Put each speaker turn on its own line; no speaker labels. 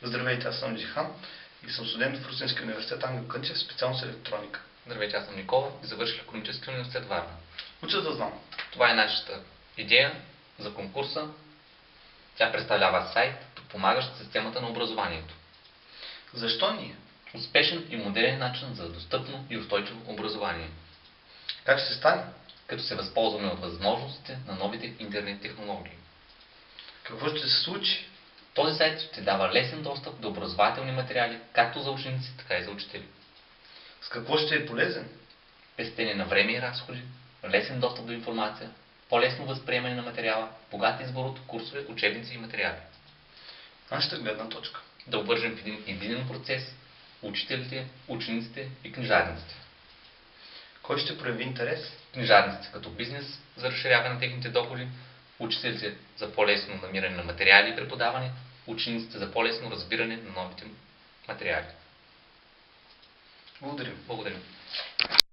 Здравейте, аз съм Джихан и съм студент в Русинския университет Ангел Кънчев, специалност електроника.
Здравейте, аз съм Никола и завърших Икономическия университет Варна.
Уча да знам.
Това е нашата идея за конкурса. Тя представлява сайт, подпомагащ системата на образованието.
Защо ние?
Успешен и модерен начин за достъпно и устойчиво образование.
Как ще стане?
Като се възползваме от възможностите на новите интернет технологии.
Какво ще се случи?
Този сайт ще дава лесен достъп до образователни материали, както за ученици, така и за учители.
С какво ще е полезен?
Пестене на време и разходи, лесен достъп до информация, по-лесно възприемане на материала, богат избор от курсове, учебници и материали.
Нашата гледна точка.
Да обвържем в един единен процес учителите, учениците и книжарниците.
Кой ще прояви интерес?
Книжарниците като бизнес за разширяване на техните доходи, учителите за по-лесно намиране на материали и преподаване, учениците за по-лесно разбиране на новите материали.
Благодарим.
Благодарим.